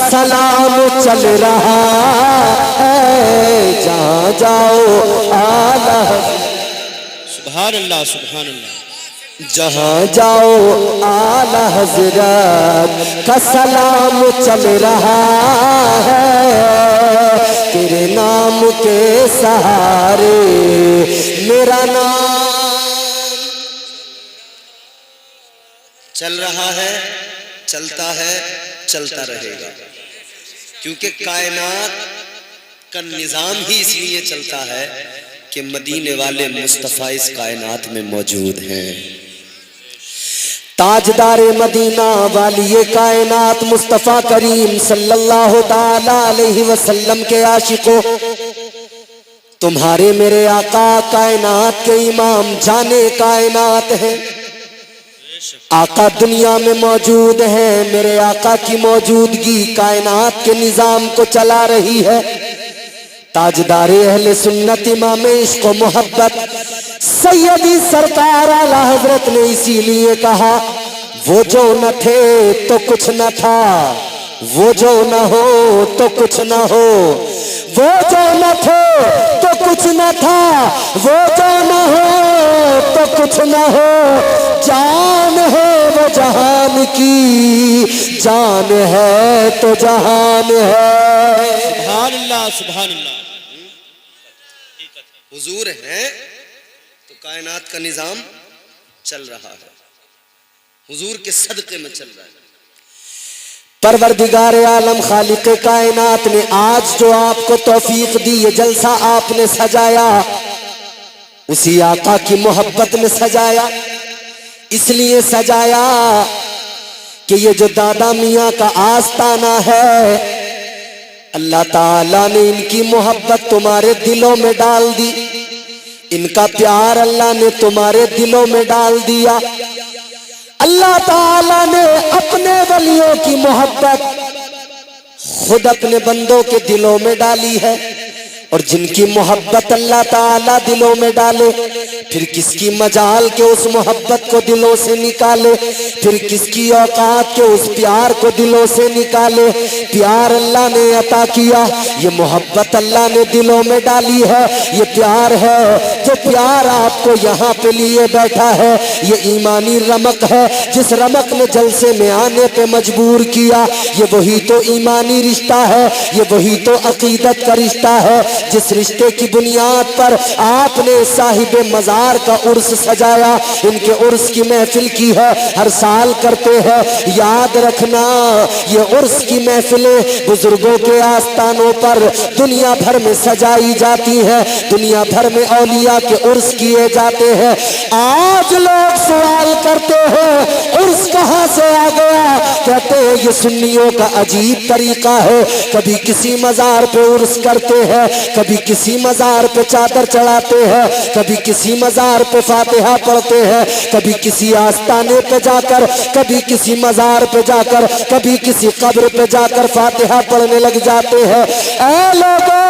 سلام چل رہا ہے، جہاں جاؤ آلہ سبحان اللہ سبحان اللہ. جہاں جاؤ آلہ حضرت کا سلام چل رہا ہے، تیرے نام کے سہارے میرا نام چل رہا ہے، چلتا ہے، چلتا رہے گا، کیونکہ کائنات کا نظام ہی اس لیے چلتا ہے کہ مدینے والے مصطفیٰ اس کائنات میں موجود ہیں. تاجدار مدینہ والی کائنات مصطفیٰ کریم صلی اللہ تعالی علیہ وسلم کے عاشقوں، تمہارے میرے آقا کائنات کے امام جانے کائنات ہیں. آقا دنیا میں موجود ہیں، میرے آقا کی موجودگی کائنات کے نظام کو چلا رہی ہے. تاجدار اہل سنت امام عشق و محبت سیدی سرکار اعلیٰ حضرت نے اسی لیے کہا وہ جو نہ تھے تو کچھ نہ تھا، وہ جو نہ ہو تو کچھ نہ ہو، وہ جو نہ تھے تو کچھ نہ تھا، وہ جو نہ ہو تو کچھ نہ ہو، جان ہے وہ جہان کی، جان ہے تو جہان ہے. سبحان اللہ سبحان اللہ. حضور ہیں تو کائنات کا نظام چل رہا ہے، حضور کے صدقے میں چل رہا ہے. پروردگار عالم خالق کائنات نے آج جو آپ کو توفیق دی، یہ جلسہ آپ نے سجایا، اسی آقا کی محبت میں سجایا. اس لیے سجایا کہ یہ جو دادا میاں کا آستانہ ہے، اللہ تعالیٰ نے ان کی محبت تمہارے دلوں میں ڈال دی، ان کا پیار اللہ نے تمہارے دلوں میں ڈال دیا. اللہ تعالیٰ نے اپنے ولیوں کی محبت خود اپنے بندوں کے دلوں میں ڈالی ہے، اور جن کی محبت اللہ تعالیٰ دلوں میں ڈالے، پھر کس کی مجال کے اس محبت کو دلوں سے نکالے، پھر کس کی اوقات کے اس پیار کو دلوں سے نکالے. پیار اللہ نے عطا کیا، یہ محبت اللہ نے دلوں میں ڈالی ہے، یہ پیار ہے. جو پیار آپ کو یہاں پہ لیے بیٹھا ہے، یہ ایمانی رمق ہے، جس رمق نے جلسے میں آنے پہ مجبور کیا. یہ وہی تو ایمانی رشتہ ہے، یہ وہی تو عقیدت کا رشتہ ہے، جس رشتے کی بنیاد پر آپ نے صاحب مزار کا عرس سجایا. ان کے عرس کی محفل کی ہے، ہر سال کرتے ہیں. یاد رکھنا یہ عرس کی محفلیں بزرگوں کے آستانوں پر دنیا بھر میں سجائی جاتی ہیں، دنیا بھر میں اولیاء کے عرس کیے جاتے ہیں. آج لوگ سوال کرتے ہیں عرس کہاں سے آ گیا؟ کہتے ہیں یہ سنیوں کا عجیب طریقہ ہے، کبھی کسی مزار پہ عرس کرتے ہیں، کبھی کسی مزار پہ چادر چڑھاتے ہیں، کبھی کسی مزار پہ فاتحہ پڑھتے ہیں، کبھی کسی آستانے پہ جا کر، کبھی کسی مزار پہ جا کر، کبھی کسی قبر پہ جا کر فاتحہ پڑھنے لگ جاتے ہیں. اے لوگوں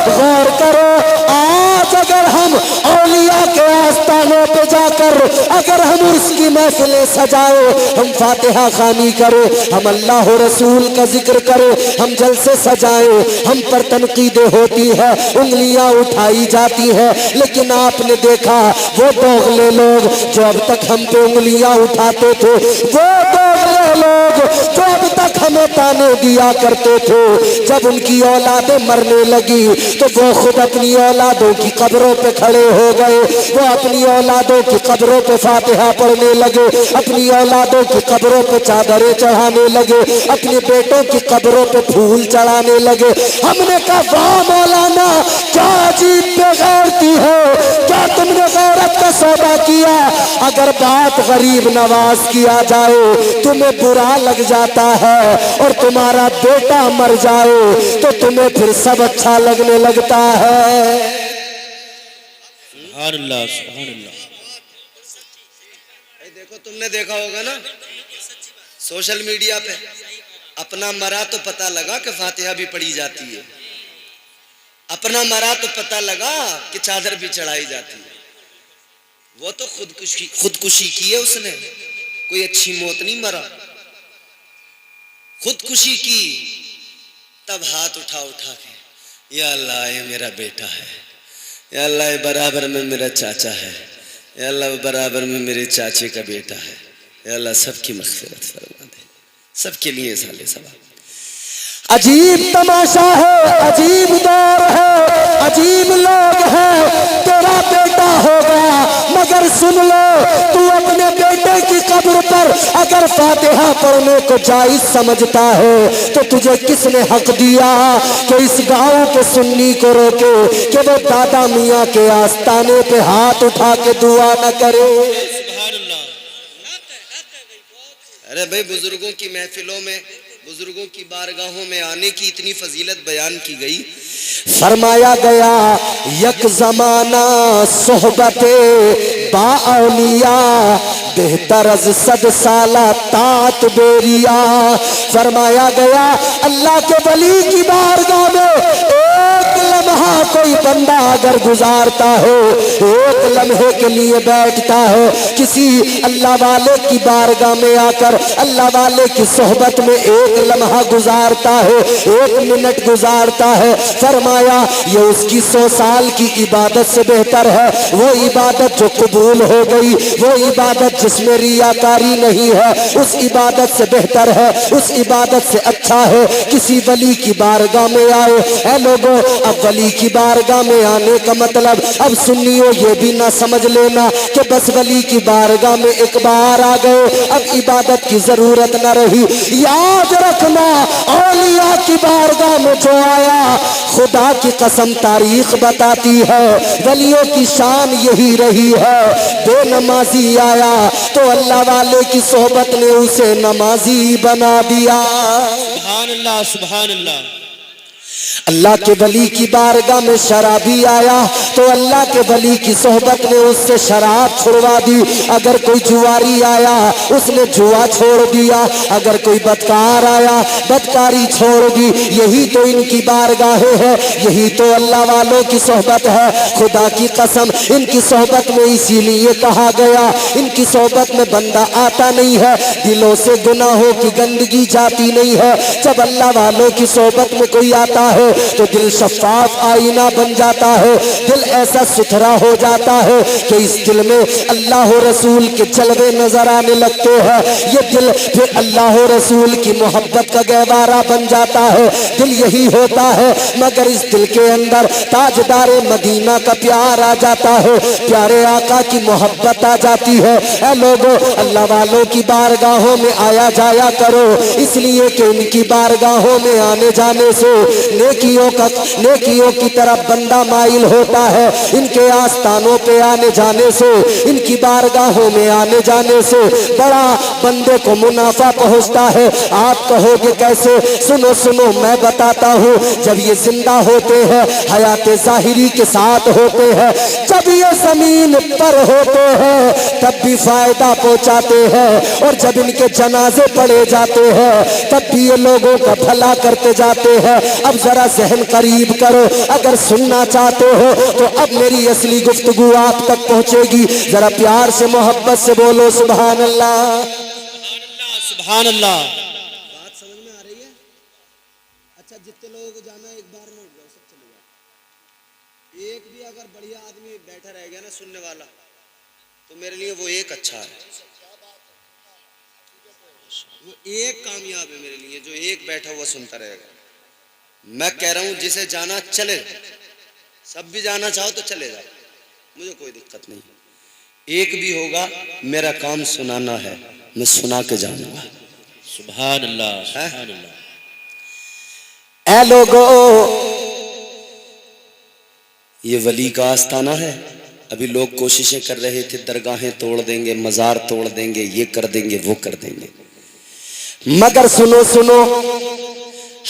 غور کرو، آج اگر ہم اولیاء کے آستانوں پہ جا کر اگر ہم اس کی محفلیں سجائے، ہم فاتحہ خوانی کرے، ہم اللہ و رسول کا ذکر کرے، ہم جلسے سجائے، ہم پر تنقیدیں ہوتی ہے، انگلیاں اٹھائی جاتی ہے، لیکن آپ نے دیکھا وہ دوغلے لوگ جو اب تک ہم پہ انگلیاں اٹھاتے تھے، وہ دوغلے لوگ جو اب تک ہمیں تانے دیا کرتے تھے، جب ان کی اولادیں مرنے لگی تو وہ خود اپنی اولادوں کی قبروں پہ کھڑے ہو گئے، وہ اپنی اولادوں کی قبروں پہ فاتحہ پڑھنے لگے، اپنی اولادوں کی قبروں پہ چادریں چڑھانے لگے، اپنے بیٹوں کی قبروں پہ پھول چڑھانے لگے. ہم نے کہا واہ مولانا کیا عجیب بے غیرتی ہے، کیا تم نے غیرت کا سودا کیا؟ اگر بات غریب نواز کیا جائے تمہیں برا لگ جاتا ہے، اور تمہارا بیٹا مر جائے تو تمہیں پھر سب اچھا لگنے لگتا ہے. سبحان اللہ سبحان اللہ. دیکھو تم نے دیکھا ہوگا نا سوشل میڈیا پہ، اپنا مرا تو پتہ لگا کہ فاتحہ بھی پڑھی جاتی ہے، اپنا مرا تو پتہ لگا کہ چادر بھی چڑھائی جاتی ہے. وہ تو خودکشی کی ہے اس نے، کوئی اچھی موت نہیں مرا، خودکشی کی تب ہاتھ اٹھا اٹھا کے یا اللہ یہ میرا بیٹا ہے، یا اللہ یہ برابر میں میرا چاچا ہے، یا اللہ برابر میں میرے چاچے کا بیٹا ہے، یا اللہ سب کی مغفرت فرما دے، سب کے لیے سالے ثواب۔ عجیب تماشا ہے، عجیب دور ہے، عجیب لوگ ہیں، تیرا بیٹا ہوگا مگر سن لو تو اپنے بیٹے کی قبر پر اگر فاتحہ پڑھنے کو جائز سمجھتا ہے تو تجھے کس نے حق دیا کہ اس گاؤں کے سنی کو روکے کہ وہ دادا میاں کے آستانے پہ ہاتھ اٹھا کے دعا نہ کرے؟ سبحان اللہ۔ ارے بھائی بزرگوں کی محفلوں میں، بزرگوں کی بارگاہوں میں آنے کی اتنی فضیلت بیان کی گئی، فرمایا گیا یک زمانہ صحبت با اولیاء بہتر از 100 سالہ طاعت بیریا۔ فرمایا گیا اللہ کے ولی کی بارگاہ میں ایک لمحہ کوئی بندہ اگر گزارتا ہو، ایک لمحے کے لیے بیٹھتا ہے کسی اللہ والے کی بارگاہ میں آ کر اللہ والے کی صحبت میں ایک لمحہ گزارتا ہے، ایک منٹ گزارتا ہے، فرمایا یہ اس کی 100 سال کی عبادت سے بہتر ہے۔ وہ عبادت جو قبول ہو گئی، وہ عبادت جس میں ریاکاری نہیں ہے، اس عبادت سے بہتر ہے، اس عبادت سے اچھا ہے کسی ولی کی بارگاہ میں آئے۔ اے لوگوں، اب ولی کی بارگاہ میں آنے کا مطلب اب سنیو یہ بھی نہ سمجھ لینا کہ بس ولی کی بارگاہ میں ایک بار آ گئے اب عبادت کی ضرورت نہ رہی۔ یاد رکھنا اولیاء کی بارگاہ میں جو آیا، خدا کی قسم تاریخ بتاتی ہے ولیوں کی شان یہی رہی ہے، بے نمازی آیا تو اللہ والے کی صحبت نے اسے نمازی بنا دیا۔ سبحان اللہ سبحان اللہ۔ اللہ کے ولی کی بارگاہ میں شرابی آیا تو اللہ کے ولی کی صحبت نے اس سے شراب چھڑوا دی۔ اگر کوئی جواری آیا اس نے جوا چھوڑ دیا، اگر کوئی بدکار آیا بدکاری چھوڑ دی۔ یہی تو ان کی بارگاہیں ہے، یہی تو اللہ والوں کی صحبت ہے۔ خدا کی قسم ان کی صحبت میں اسی لیے کہا گیا ان کی صحبت میں بندہ آتا نہیں ہے، دلوں سے گناہوں کی گندگی جاتی نہیں ہے۔ جب اللہ والوں کی صحبت میں کوئی آتا ہے تو دل شفاف آئینہ بن جاتا ہے، دل ایسا ستھرا ہو جاتا ہے کہ اس دل میں اللہ و رسول کے جلوے نظر آنے لگتے ہیں۔ یہ دل پھر اللہ و رسول کی محبت کا گہوارہ بن جاتا ہے۔ دل یہی ہوتا ہے مگر اس دل کے اندر تاجدار مدینہ کا پیار آ جاتا ہے، پیارے آقا کی محبت آ جاتی ہے۔ اے لوگوں، اللہ والوں کی بارگاہوں میں آیا جایا کرو، اس لیے کہ ان کی بارگاہوں میں آنے جانے سے نیکیوں کی طرف بندہ مائل ہوتا ہے۔ ان کے آستانوں پہ آنے جانے سے، ان کی بارگاہوں میں آنے جانے سے بڑا بندے کو منافع پہنچتا ہے۔ آپ کہو گے کیسے؟ سنو میں بتاتا ہوں۔ جب یہ زندہ ہوتے ہیں حیات ظاہری کے ساتھ ہوتے ہیں، جب یہ زمین پر ہوتے ہیں تب بھی فائدہ پہنچاتے ہیں، اور جب ان کے جنازے پڑے جاتے ہیں تب بھی یہ لوگوں کا بھلا کرتے جاتے ہیں۔ اب ذرا ذہن قریب کرو، اگر سننا چاہتے ہو تو اب میری اصلی گفتگو آپ تک پہنچے گی۔ ذرا پیار سے محبت سے بولو سبحان اللہ۔ سبحان اللہ۔ بات سمجھ میں آ رہی ہے؟ اچھا جتنے لوگوں کو جانا ہے ایک بار میں اٹھ جاؤ، سب چلے جاؤ۔ ایک بھی اگر بڑھیا آدمی بیٹھا رہ گیا نا سننے والا تو میرے لیے وہ ایک اچھا ہے، وہ ایک کامیاب ہے میرے لیے، جو ایک بیٹھا ہوا سنتا رہے گا۔ میں کہہ رہا ہوں جسے جانا چلے، سب بھی جانا چاہو تو چلے جاؤ، مجھے کوئی دقت نہیں۔ ایک بھی ہوگا میرا کام سنانا ہے، میں سنا کے جاؤں گا۔ سبحان اللہ سبحان اللہ۔ اے لوگو، یہ ولی کا آستانہ ہے۔ ابھی لوگ کوششیں کر رہے تھے درگاہیں توڑ دیں گے، مزار توڑ دیں گے، یہ کر دیں گے، وہ کر دیں گے، مگر سنو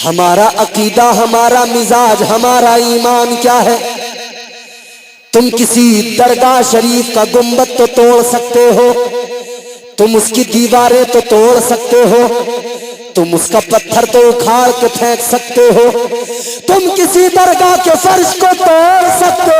ہمارا عقیدہ، ہمارا مزاج، ہمارا ایمان کیا ہے؟ تم کسی درگاہ شریف کا گنبد تو توڑ سکتے ہو، تم اس کی دیواریں تو توڑ سکتے ہو، تم اس کا پتھر تو اکھاڑ کے پھینک سکتے ہو، تم کسی درگاہ کے فرش کو توڑ سکتے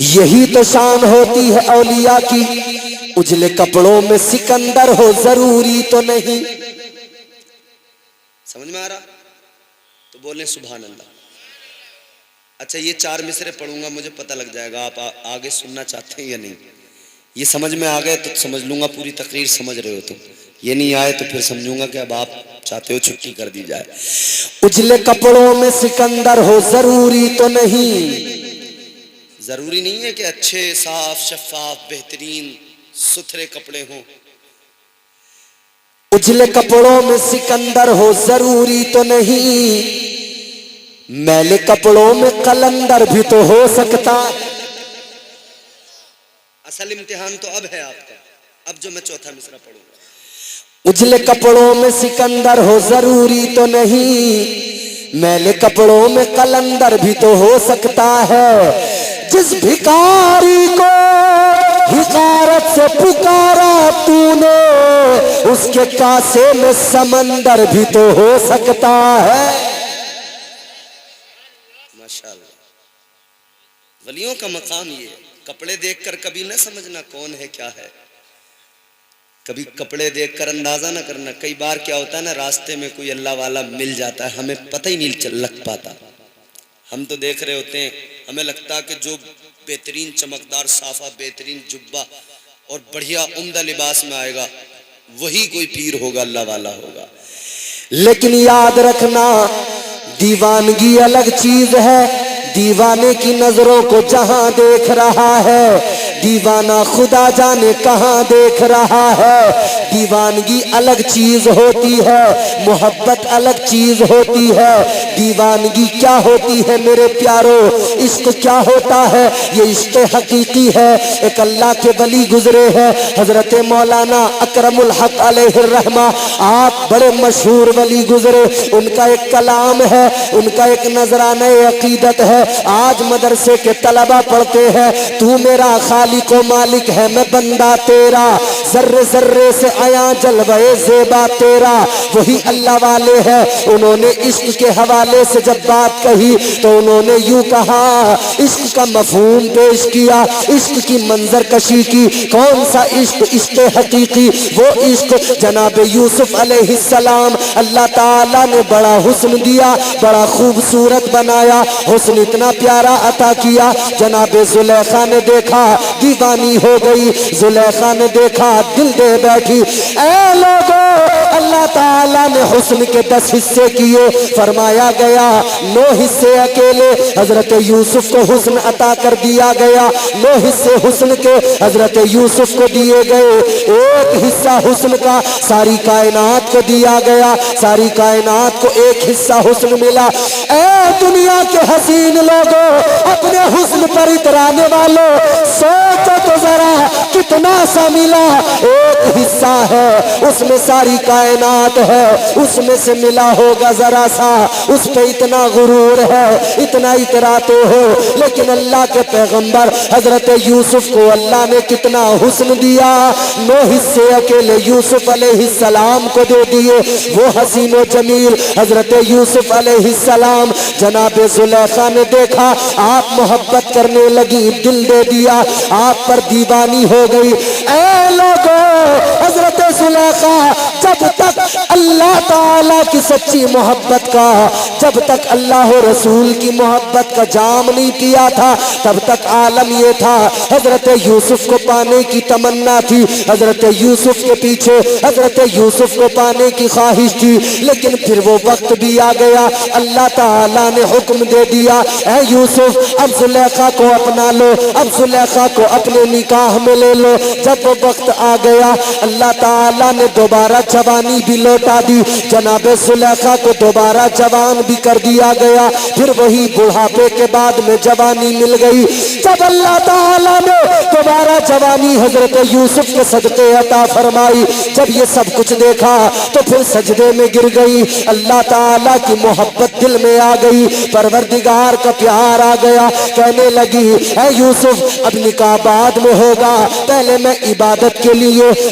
یہی تو شان ہوتی ہے اولیاء کی، اجلے کپڑوں میں سکندر ہو ضروری تو نہیں۔ سمجھ میں آ رہا؟ تو بولیں سبحان اللہ۔ اچھا یہ 4 مصرے پڑھوں گا، مجھے پتہ لگ جائے گا آپ آگے سننا چاہتے ہیں یا نہیں۔ یہ سمجھ میں آ گئے تو سمجھ لوں گا پوری تقریر سمجھ رہے ہو، تو یہ نہیں آئے تو پھر سمجھوں گا کہ اب آپ چاہتے ہو چھٹی کر دی جائے۔ اجلے کپڑوں میں سکندر ہو ضروری تو نہیں، ضروری نہیں ہے کہ اچھے صاف شفاف بہترین ستھرے کپڑے ہوں۔ اجلے کپڑوں میں سکندر ہو ضروری تو نہیں، میلے کپڑوں میں قلندر بھی تو ہو سکتا۔ اصل امتحان تو اب ہے آپ کا، اب جو میں چوتھا مصرع پڑھوں گا۔ اجلے کپڑوں میں سکندر ہو ضروری تو نہیں، میلے کپڑوں میں قلندر بھی تو ہو سکتا ہے۔ جس بھکاری کو حقارت سے پکارا تو نے، اس کے کاسے میں سمندر بھی تو ہو سکتا ہے۔ ماشاءاللہ، ولیوں کا مقام یہ ہے۔ کپڑے دیکھ کر کبھی نہ سمجھنا کون ہے کیا ہے، کبھی کپڑے دیکھ کر اندازہ نہ کرنا۔ کئی بار کیا ہوتا ہے نا، راستے میں کوئی اللہ والا مل جاتا ہے، ہمیں پتہ ہی نہیں لگ پاتا۔ ہم تو دیکھ رہے ہوتے ہیں، ہمیں لگتا ہے کہ جو بہترین چمکدار صافہ بہترین جبہ اور بڑھیا عمدہ لباس میں آئے گا وہی کوئی پیر ہوگا، اللہ والا ہوگا۔ لیکن یاد رکھنا، دیوانگی الگ چیز ہے۔ دیوانے کی نظروں کو جہاں دیکھ رہا ہے، دیوانہ خدا جانے کہاں دیکھ رہا ہے۔ دیوانگی الگ چیز ہوتی ہے، محبت الگ چیز ہوتی ہے۔ دیوانگی کیا ہوتی ہے میرے پیارو؟ عشق کیا ہوتا ہے؟ یہ عشق حقیقی ہے۔ ایک اللہ کے ولی گزرے ہیں، حضرت مولانا اکرم الحق علیہ الرحمہ، آپ بڑے مشہور ولی گزرے۔ ان کا ایک کلام ہے، ان کا ایک نذرانہ عقیدت ہے۔ آج مدرسے کے طلبہ پڑھتے ہیں، تو میرا خالق و مالک ہے، میں بندہ تیرا، ذرے ذرے سے آیا جلوے زیبا تیرا۔ وہی اللہ والے ہیں۔ انہوں نے عشق کے حوالے سے جب بات کہی تو انہوں نے یوں کہا، عشق کا مفہوم پیش کیا، عشق کی منظر کشی کی۔ کون سا عشق؟ عشق حقیقی، وہ عشق جناب یوسف علیہ السلام اللہ تعالیٰ نے بڑا حسن دیا، بڑا خوبصورت بنایا، حسن اتنا پیارا عطا کیا۔ جناب زلیخا نے دیکھا، دیوانی ہو گئی۔ زلیخا نے دیکھا، دل دے بیٹھی۔ اے لوگو، اللہ تعالیٰ نے حسن کے 10 حصے کیے، فرمایا گیا 9 حصے اکیلے حضرت یوسف کو حسن عطا کر دیا گیا۔ 9 حصے حسن کے حضرت یوسف کو دیے گئے، 1 حصہ حسن کا ساری کائنات کو دیا گیا۔ ساری کائنات کو 1 حصہ حسن ملا۔ اے دنیا کے حسین لوگوں، اپنے حسن پر اترانے والوں، سوچو تو ذرا کتنا سا ملا۔ 1 حصہ ہے، اس میں ساری کائنات ہے، اس میں سے ملا ہوگا ذرا سا، اس پہ اتنا غرور ہے، اتنا اتراتے ہو۔ لیکن اللہ کے پیغمبر حضرت یوسف کو اللہ نے کتنا حسن دیا، 9 حصے اکیلے یوسف علیہ السلام کو دے دیے۔ وہ حسین و جمیل حضرت یوسف علیہ السلام، جناب زلیخا نے دیکھا، آپ محبت کرنے لگی، دل دے دیا، آپ پر دیوانی ہو گئی۔ اے لوگوں، حضرت زلیخا جب تک اللہ تعالیٰ کی سچی محبت کا، جب تک اللہ و رسول کی محبت کا جام نہیں پیا تھا، تب تک عالم یہ تھا۔ حضرت یوسف کو پانے کی تمنا تھی، حضرت یوسف کے پیچھے حضرت یوسف کو پانے کی خواہش تھی، لیکن پھر وہ وقت بھی آ گیا، اللہ تعالیٰ نے حکم دے دیا، اے یوسف اب زلیخا کو اپنا لو، اب زلیخا کو اپنے نکاح میں لے لو۔ جب وہ وقت آ گیا، اللہ تعالیٰ نے دوبارہ جوانی بھی لوٹا دی، جناب زلیخا کو دوبارہ جوان بھی کر دیا گیا، پھر وہی بڑھاپے کے بعد میں جوانی مل گئی۔ جب اللہ تعالیٰ نے دوبارہ جوانی حضرت یوسف کے صدقے عطا فرمائی، جب یہ سب کچھ دیکھا تو پھر سجدے میں گر گئی، اللہ تعالیٰ کی محبت دل میں آ گئی، پروردگار کا پیار آ گیا، کہنے لگی اے یوسف اب نکاح بعد میں ہوگا، پہلے میں عبادت کے لیے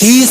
30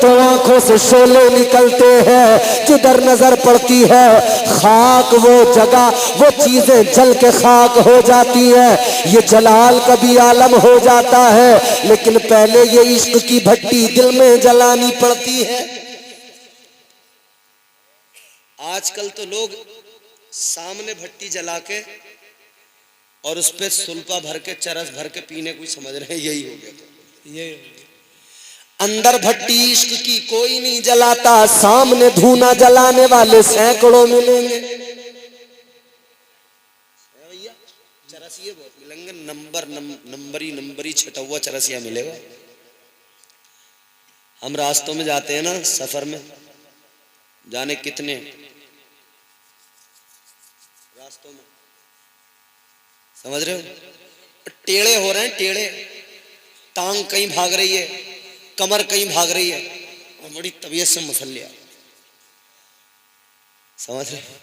تو آنکھوں سے شعلے نکلتے ہیں، جدھر نظر پڑتی ہے خاک وہ جگہ وہ چیزیں جل کے خاک ہو جاتی ہیں۔ یہ جلال کا بھی عالم ہو جاتا ہے، لیکن پہلے یہ عشق کی بھٹی دل میں جلانی پڑتی ہے۔ آج کل تو لوگ سامنے بھٹی جلا کے اور اس پہ سلپا بھر کے چرس بھر کے پینے کو سمجھ رہے ہیں یہی ہو گیا۔ اندر بھٹی عشق کی کوئی نہیں جلاتا، سامنے دھونا جلانے والے سینکڑوں ملیں گے۔ چرسیے بہت ملیں گے، نمبری چھٹا ہوا چرسیا ملے گا۔ ہم راستوں میں جاتے ہیں نا، سفر میں جانے کتنے راستوں میں سمجھ رہے ہو، ٹیڑے ہو رہے ہیں، ٹیڑے، ٹانگ کہیں بھاگ رہی ہے، کمر کہیں بھاگ رہی ہے، اور بڑی طبیعت سے مسلیا، سمجھ رہے ہو؟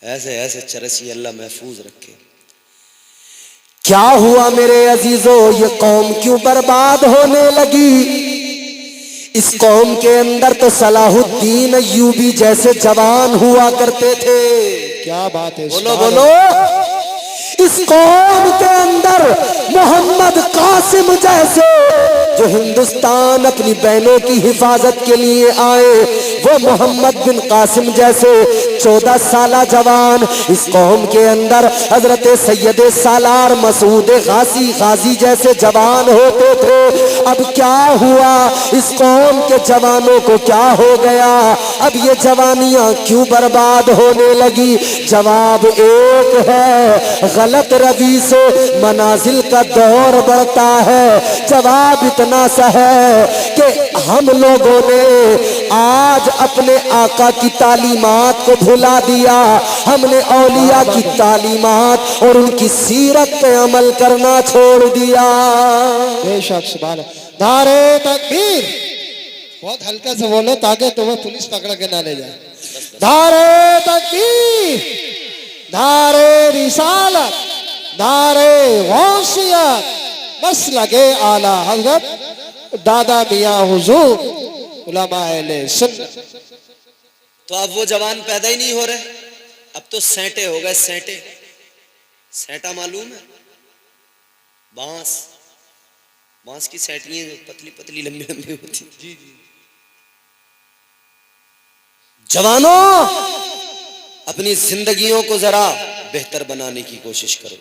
ایسے ایسے چرسی اللہ محفوظ رکھے۔ کیا ہوا میرے عزیزو، یہ قوم کیوں برباد ہونے لگی؟ اس قوم کے اندر تو صلاح الدین ایوبی جیسے جوان ہوا کرتے تھے۔ کیا بات ہے، بولو بولو۔ اس قوم کے اندر محمد قاسم جیسے جو ہندوستان اپنی بہنوں کی حفاظت کے لیے آئے، وہ محمد بن قاسم جیسے 14 سالہ جوان اس قوم کے اندر حضرت سید سالار مسعود غازی جیسے جوان ہوتے تھے۔ اب کیا ہوا، اس قوم کے جوانوں کو کیا ہو گیا؟ اب یہ جوانیاں کیوں برباد ہونے لگی؟ جواب ایک ہے، غلط روی سے منازل کا دور بڑھتا ہے۔ جواب اتنا سا ہے کہ ہم لوگوں نے آج اپنے آقا کی تعلیمات کو بھلا دیا، ہم نے اولیاء کی تعلیمات اور ان کی سیرت پہ عمل کرنا چھوڑ دیا۔ بے شک، سبحان اللہ۔ نعرہ تکبیر، بہت ہلکا سے بولو تاکہ تمہیں پولیس پکڑ کے نہ لے جائے۔ نعرہ تکبیر، نعرہ رسالت، نعرہ غوثیت، مسلک اعلی حضرت دادا میاں حضور علماء اہل سنت۔ تو اب وہ جوان پیدا ہی نہیں ہو رہے، اب تو سینٹے ہو گئے، سینٹے۔ سینٹا معلوم ہے؟ بانس کی سینٹیاں پتلی پتلی لمبی لمبی ہوتی۔ جی جی۔ جوانوں، اپنی زندگیوں کو ذرا بہتر بنانے کی کوشش کرو،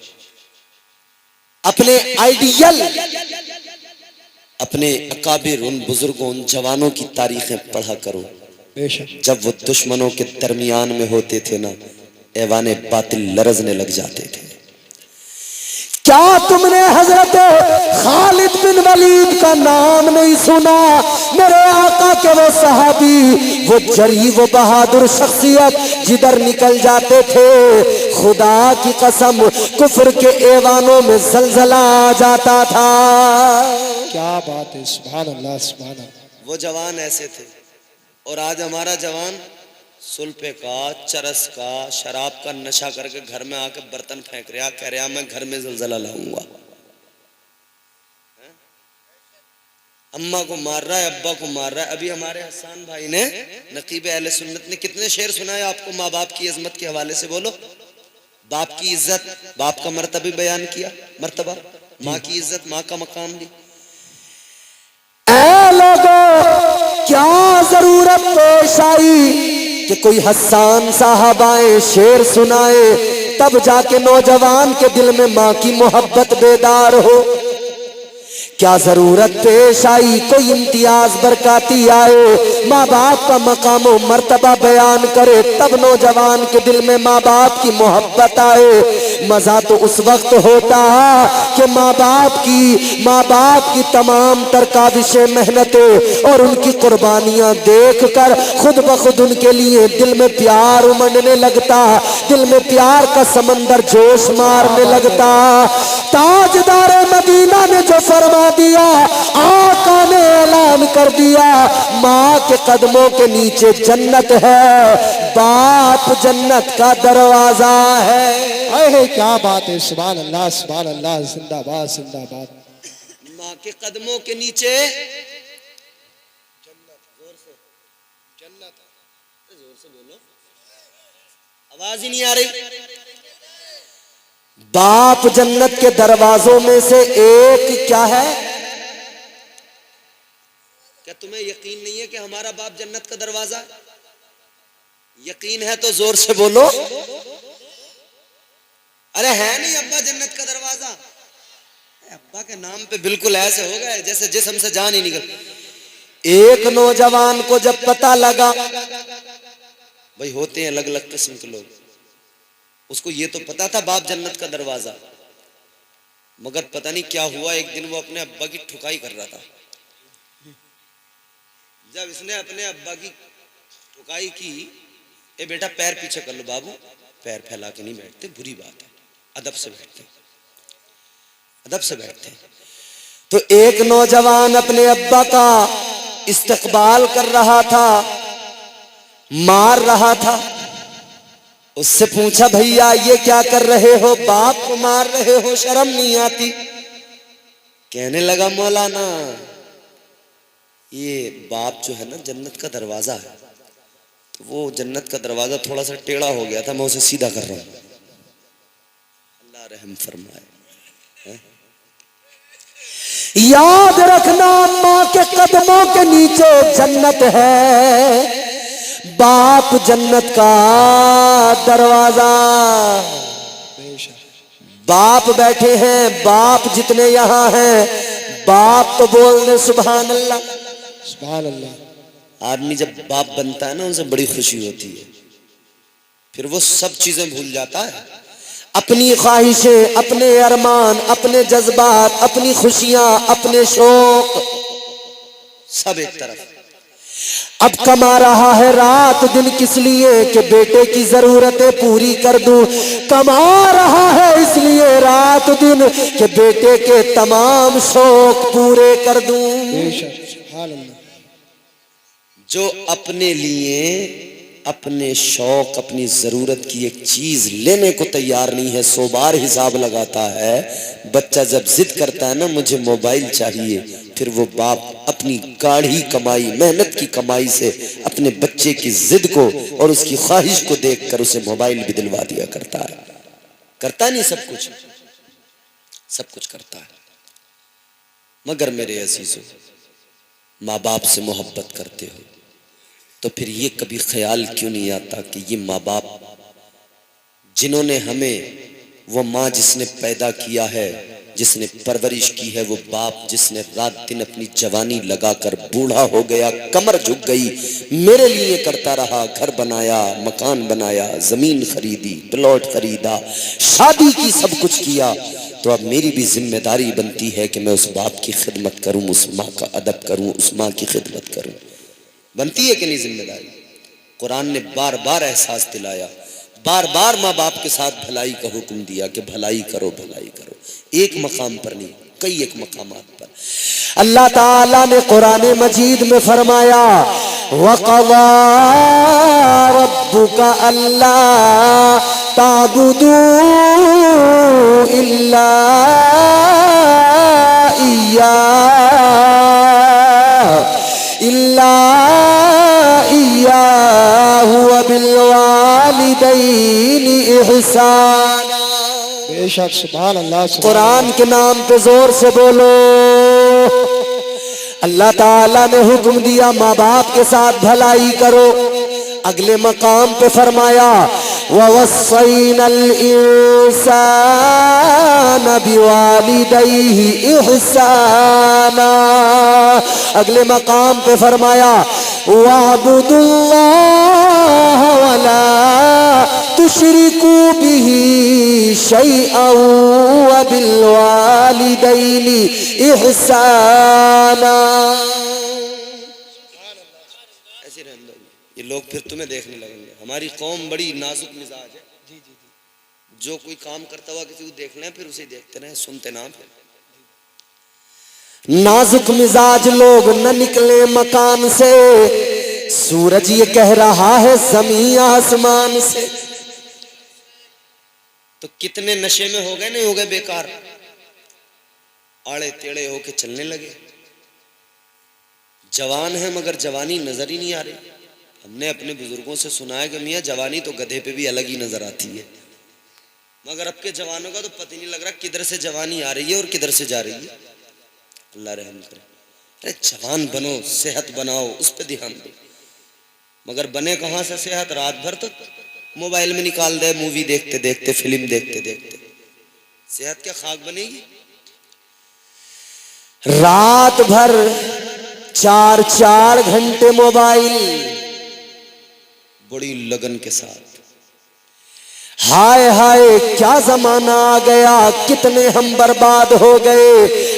اپنے آئیڈیل، اپنے اکابر، ان بزرگوں، ان جوانوں کی تاریخیں پڑھا کرو۔ بے شک، جب وہ دشمنوں کے درمیان میں ہوتے تھے نا، ایوان باطل لرزنے لگ جاتے تھے۔ کیا تم نے حضرت خالد بن ولید کا نام نہیں سنا؟ میرے آقا کے وہ صحابی، وہ جری، وہ بہادر شخصیت، جدھر نکل جاتے تھے خدا کی قسم کفر کے ایوانوں میں زلزلہ آ جاتا تھا۔ کیا بات ہے، سبحان اللہ، سبحان اللہ۔ وہ جوان ایسے تھے، اور آج ہمارا جوان سلپے کا، چرس کا، شراب کا نشہ کر کے گھر میں آ کے برتن پھینک رہا، کہہ رہا میں گھر میں زلزلہ لاؤں گا، اماں کو مار رہا ہے، ابا کو مار رہا ہے۔ ابھی ہمارے حسان بھائی نے، نقیب اہل سنت نے کتنے شعر سنائے آپ کو ماں باپ کی عظمت کے حوالے سے؟ بولو۔ باپ کی عزت، باپ کا مرتبہ بیان کیا، مرتبہ، ماں کی عزت، ماں کا مقام دی۔ اے لوگوں، کیا ضرورت پیش آئی کہ کوئی حسان صاحب آئے، شعر سنائے، تب جا کے نوجوان کے دل میں ماں کی محبت بیدار ہو؟ کیا ضرورت پیش آئی کوئی امتیاز برکاتی آئے، ماں باپ کا مقام و مرتبہ بیان کرے، تب نوجوان کے دل میں ماں باپ کی محبت آئے؟ مزہ تو اس وقت ہوتا کہ ماں باپ کی تمام تر کاوشیں، محنتیں اور ان کی قربانیاں دیکھ کر خود بخود ان کے لیے دل میں پیار امنڈنے لگتا، دل میں پیار کا سمندر جوش مارنے لگتا۔ تاجدار مدینہ نے جو فرما دیا، آقا نے اعلان کر دیا، ماں کے قدموں کے نیچے جنت ہے، باپ جنت کا دروازہ ہے۔ اے کیا بات ہے، سبحان اللہ، سبحان اللہ، زندہ باد، زندہ باد۔ ماں کے قدموں کے نیچے زور سے بولو, آواز ہی نہیں آ رہی. باپ جنت کے دروازوں میں سے ایک کیا ہے؟ کیا تمہیں یقین نہیں ہے کہ ہمارا باپ جنت کا دروازہ ہے؟ یقین ہے تو زور سے بولو. ارے ہے نہیں ابا جنت کا دروازہ؟ ابا کے نام پہ بالکل ایسے ہو گئے جیسے جسم سے جان ہی نکل. ایک نوجوان کو جب پتا لگا, بھائی ہوتے ہیں الگ الگ قسم کے لوگ, اس کو یہ تو پتا تھا باپ جنت کا دروازہ, مگر پتہ نہیں کیا ہوا, ایک دن وہ اپنے ابا کی ٹھکائی کر رہا تھا. جب اس نے اپنے ابا کی ٹھکائی کی, اے بیٹا پیر پیچھے کر لو بابو, پیر پھیلا کے نہیں بیٹھتے, بری بات ہے, ادب سے بیٹھتے, ادب سے بیٹھتے. تو ایک نوجوان اپنے ابا کا استقبال کر رہا تھا, مار رہا تھا. اس سے پوچھا بھیا یہ کیا کر رہے ہو, باپ کو مار رہے ہو, شرم نہیں آتی؟ کہنے لگا مولانا یہ باپ جو ہے نا جنت کا دروازہ ہے, تو وہ جنت کا دروازہ تھوڑا سا ٹیڑھا ہو گیا تھا, میں اسے سیدھا کر رہا ہوں. اللہ رحم فرمائے. یاد رکھنا ماں کے قدموں کے نیچے جنت ہے, باپ جنت کا دروازہ. باپ بیٹھے ہیں, باپ جتنے یہاں ہیں, باپ تو بول دے سبحان اللہ. سبحان اللہ. آدمی جب باپ بنتا ہے نا اسے بڑی خوشی ہوتی ہے, پھر وہ سب چیزیں بھول جاتا ہے. اپنی خواہشیں, اپنے ارمان, اپنے جذبات, اپنی خوشیاں, اپنے شوق سب ایک طرف. اب کما رہا ہے رات دن کس لیے کہ بیٹے کی ضرورتیں پوری کر دوں, کما رہا ہے اس لیے رات دن کہ بیٹے کے تمام شوق پورے کر دوں. بے شک. سبحان اللہ. جو اپنے لیے اپنے شوق, اپنی ضرورت کی ایک چیز لینے کو تیار نہیں ہے, 100 بار حساب لگاتا ہے. بچہ جب ضد کرتا ہے نا مجھے موبائل چاہیے, پھر وہ باپ اپنی گاڑھی کمائی, محنت کی کمائی سے اپنے بچے کی ضد کو اور اس کی خواہش کو دیکھ کر اسے موبائل بھی دلوا دیا کرتا ہے. کرتا نہیں سب کچھ, سب کچھ کرتا ہے. مگر میرے عزیزو, ماں باپ سے محبت کرتے ہو تو پھر یہ کبھی خیال کیوں نہیں آتا کہ یہ ماں باپ جنہوں نے ہمیں, وہ ماں جس نے پیدا کیا ہے, جس نے پرورش کی ہے, وہ باپ جس نے رات دن اپنی جوانی لگا کر بوڑھا ہو گیا, کمر جھک گئی, میرے لیے کرتا رہا, گھر بنایا, مکان بنایا, زمین خریدی, پلاٹ خریدا, شادی کی, سب کچھ کیا, تو اب میری بھی ذمہ داری بنتی ہے کہ میں اس باپ کی خدمت کروں, اس ماں کا ادب کروں, اس ماں کی خدمت کروں. بنتی ہے کہ نہیں ذمہ داری؟ قرآن نے بار بار احساس دلایا, بار بار ماں باپ کے ساتھ بھلائی کا حکم دیا کہ بھلائی کرو, بھلائی کرو. ایک مقام پر نہیں, کئی ایک مقامات پر. اللہ تعالیٰ نے قرآن مجید میں فرمایا وَقَضَىٰ رَبُّكَ أَلَّا تَعْبُدُوا إِلَّا إِيَّاهُ وَبِالْوَالِدَيْنِ إِحْسَانًا. بے شک. سبحان اللہ. قرآن کے نام پہ زور سے بولو. اللہ تعالیٰ نے حکم دیا ماں باپ کے ساتھ بھلائی کرو. اگلے مقام پہ فرمایا وَوَصَّيْنَا الْإِنسَانَ بِوَالِدَيْهِ إِحْسَانًا. اگلے مقام پہ فرمایا وَاعْبُدُوا اللَّهَ وَلَا تُشْرِكُوا بِهِ شَيْئًا وَبِالْوَالِدَيْنِ إِحْسَانًا. ایسے رہنے دو, یہ لوگ پھر تمہیں دیکھنے لگیں گے. ہماری قوم بڑی نازک مزاج ہے, جو کوئی کام کرتا ہوا کسی کو دیکھ لیں پھر اسے دیکھتے رہیں, سنتے نہ پھر. نازک مزاج لوگ نہ نکلے مکان سے, سورج یہ کہہ رہا ہے زمین آسمان سے. تو کتنے نشے میں ہو گئے, نہیں ہو گئے بیکار, آڑے ٹیڑے ہو کے چلنے لگے. جوان ہیں مگر جوانی نظر ہی نہیں آ رہی. ہم نے اپنے بزرگوں سے سنا ہے کہ میاں جوانی تو گدھے پہ بھی الگ ہی نظر آتی ہے، مگر اب کے جوانوں کا تو پتہ نہیں لگ رہا کدھر سے جوانی آ رہی ہے اور کدھر سے جا رہی ہے۔ اللہ رحم کرے۔ ارے جوان بنو، صحت بناؤ، اس پہ دھیان دو، مگر بنے کہاں سے صحت؟ رات بھر تو موبائل میں نکال دے، مووی دیکھتے دیکھتے، فلم دیکھتے دیکھتے، صحت کیا خاک بنے گی؟ رات بھر 4 گھنٹے موبائل، بڑی لگن کے ساتھ۔ ہائے ہائے کیا زمانہ آ گیا، کتنے ہم برباد ہو گئے،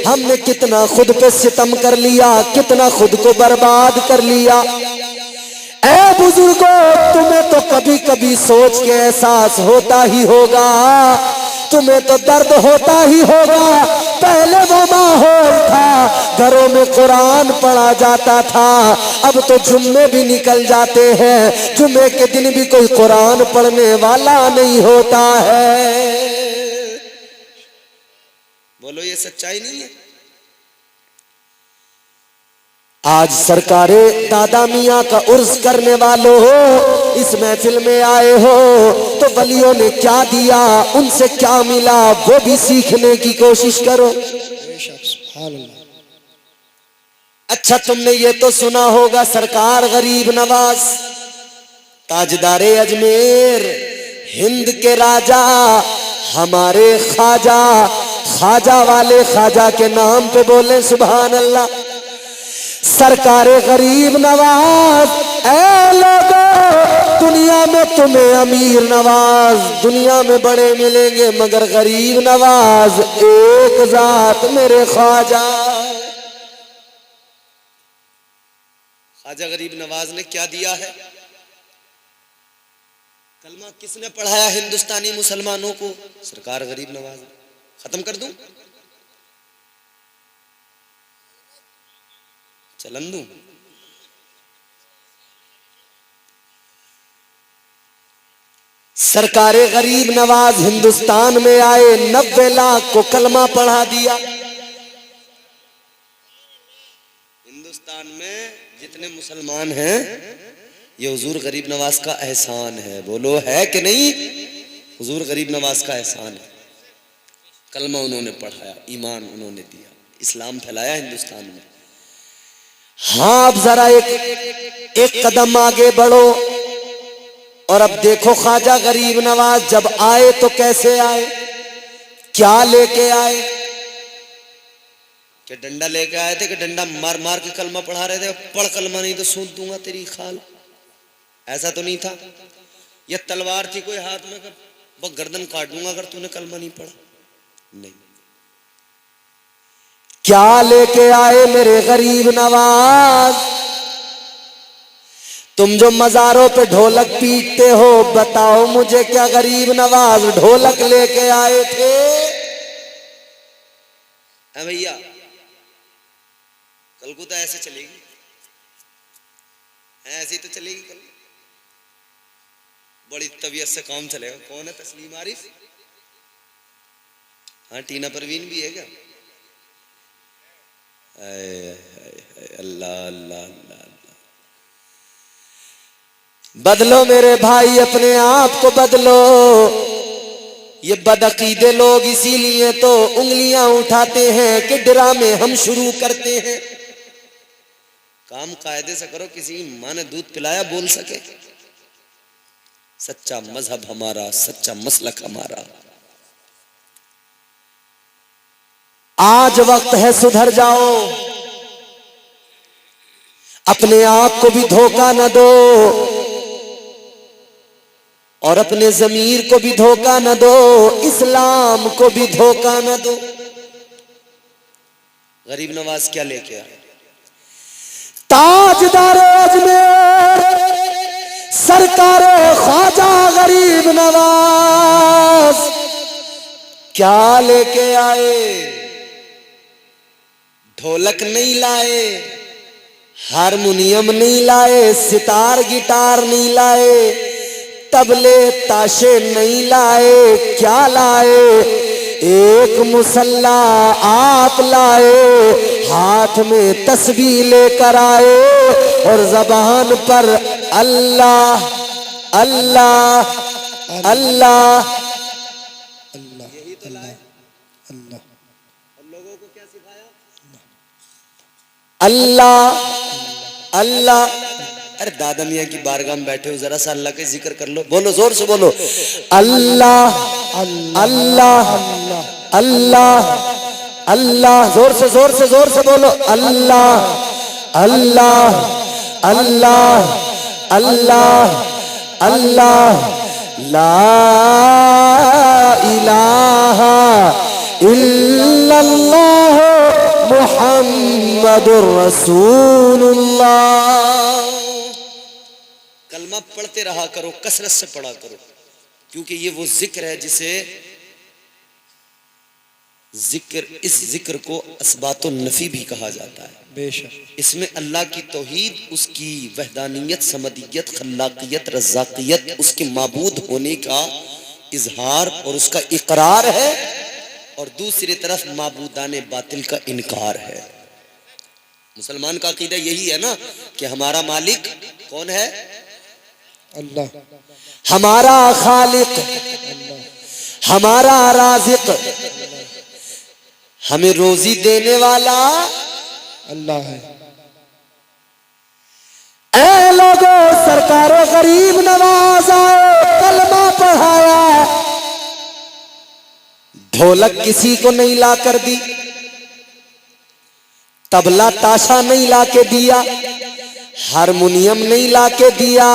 ہم نے کتنا خود پہ ستم کر لیا، کتنا خود کو برباد کر لیا۔ اے بزرگوں، تمہیں تو کبھی کبھی سوچ کے احساس ہوتا ہی ہوگا، تمہیں تو درد ہوتا ہی ہوگا۔ پہلے وہ ماحول تھا، گھروں میں قرآن پڑھا جاتا تھا، اب تو جمعے بھی نکل جاتے ہیں، جمعے کے دن بھی کوئی قرآن پڑھنے والا نہیں ہوتا ہے۔ بولو یہ سچائی نہیں ہے؟ آج سرکار دادا میاں کا عرض کرنے والوں ہو، اس محفل میں آئے ہو تو ولیوں نے کیا دیا، ان سے کیا ملا، وہ بھی سیکھنے کی کوشش کرو۔ سبحان اللہ۔ اچھا تم نے یہ تو سنا ہوگا سرکار غریب نواز، تاجدار اجمیر، ہند کے راجا، ہمارے خواجہ، خواجہ والے خواجہ کے نام پہ بولیں سبحان اللہ۔ سرکار غریب نواز، اے لوگو دنیا میں تمہیں امیر نواز دنیا میں بڑے ملیں گے، مگر غریب نواز ایک ذات میرے خواجہ۔ خواجہ غریب نواز نے کیا دیا ہے؟ کلمہ کس نے پڑھایا ہندوستانی مسلمانوں کو؟ سرکار غریب نواز۔ ختم کر دوں؟ چلن دوں؟ سرکار غریب نواز ہندوستان میں آئے، 90 لاکھ کو کلمہ پڑھا دیا۔ ہندوستان میں جتنے مسلمان ہیں یہ حضور غریب نواز کا احسان ہے۔ بولو ہے کہ نہیں؟ حضور غریب نواز کا احسان ہے۔ کلمہ انہوں نے پڑھایا، ایمان انہوں نے دیا، اسلام پھیلایا ہندوستان میں۔ ہاں اب ذرا ایک قدم آگے بڑھو اور اب دیکھو خواجہ غریب نواز جب آئے تو کیسے آئے، کیا لے کے آئے؟ کہ ڈنڈا لے کے آئے تھے کہ ڈنڈا مار مار کے کلمہ پڑھا رہے تھے؟ پڑھ کلمہ نہیں تو سونت دوں گا تیری خال، ایسا تو نہیں تھا؟ یہ تلوار تھی کوئی ہاتھ میں کہ وہ گردن کاٹ دوں گا اگر تو نے کلمہ نہیں پڑھا؟ نہیں۔ کیا لے کے آئے میرے غریب نواز؟ تم جو مزاروں پہ ڈھولک پیٹتے ہو، بتاؤ مجھے کیا غریب نواز ڈھولک لے کے آئے تھے؟ اے بھیا کل کو تو ایسے چلے گی، ایسے ہی تو چلے گی کل، بڑی طبیعت سے کام چلے گا۔ کون ہے تسلیم عارف؟ ہاں ٹینا پروین بھی ہے کیا؟ اللہ اللہ اللہ اللہ۔ بدلو میرے بھائی، اپنے آپ کو بدلو۔ یہ بدعقیدے لوگ اسی لیے تو انگلیاں اٹھاتے ہیں کہ ڈرامے ہم شروع کرتے ہیں۔ کام قاعدے سے کرو، کسی ماں نے دودھ پلایا بول سکے؟ سچا مذہب ہمارا، سچا مسلک ہمارا۔ آج وقت ہے سدھر جاؤ، اپنے آپ کو بھی دھوکہ نہ دو اور اپنے ضمیر کو بھی دھوکہ نہ دو، اسلام کو بھی دھوکہ نہ دو۔ غریب نواز کیا لے کے آئے؟ تاجدار اجمیر سرکار خواجہ غریب نواز کیا لے کے آئے؟ ڈھولک نہیں لائے، ہارمونیم نہیں لائے، ستار گٹار نہیں لائے، تبلے تاشے نہیں لائے، کیا لائے؟ ایک مصلی آپ لائے، ہاتھ میں تسبیح لے کر آئے، اور زبان پر اللہ اللہ اللہ اللہ اللہ. ارے دادا میاں کی بارگاہ میں بیٹھے ہو، ذرا سا اللہ کا ذکر کر لو. بولو، زور سے بولو. اللہ اللہ اللہ اللہ. زور سے زور سے زور سے بولو. اللہ اللہ اللہ اللہ اللہ. لا الہ الا اللہ محمد رسول اللہ. کلمہ پڑھتے رہا کرو، کثرت سے پڑھا کرو، کیونکہ یہ وہ ذکر ہے جسے اس ذکر کو اثبات النفی بھی کہا جاتا ہے. بے شک. اس میں اللہ کی توحید، اس کی وحدانیت، صمدیت، خلاقیت، رزاقیت، اس کے معبود ہونے کا اظہار اور اس کا اقرار ہے، اور دوسری طرف معبودان باطل کا انکار ہے. مسلمان کا عقیدہ یہی ہے نا کہ ہمارا مالک کون ہے؟ اللہ. ہمارا خالق، ہمارا رازق، ہمیں روزی دینے والا اللہ ہے. اے لوگوں، سرکار غریب نواز آئے، کلمہ پڑھایا، ڈھولک کسی کو نہیں لا کر دی، طبلہ تاشا نہیں لا کے دیا، ہارمونیم نہیں لا کے دیا.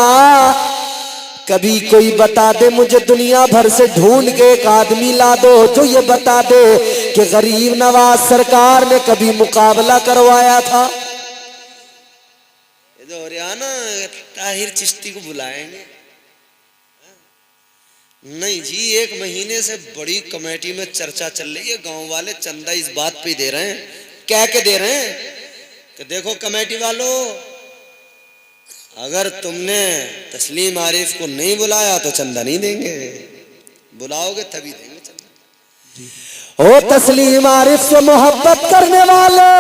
کبھی کوئی بتا دے مجھے، دنیا بھر سے ڈھونڈ کے ایک آدمی لا دو جو یہ بتا دے کہ غریب نواز سرکار نے کبھی مقابلہ کروایا تھا. یہ جو ہریانہ طاہر چشتی کو بلائیں گے؟ نہیں جی، ایک مہینے سے بڑی کمیٹی میں چرچا چل رہی ہے، گاؤں والے چندہ اس بات پہ دے رہے ہیں، کہہ کے دے رہے ہیں کہ دیکھو کمیٹی والوں، اگر تم نے تسلیم عارف کو نہیں بلایا تو چندہ نہیں دیں گے، بلاؤ گے تبھی دیں گے چندہ. او تسلیم عارف سے محبت کرنے والے،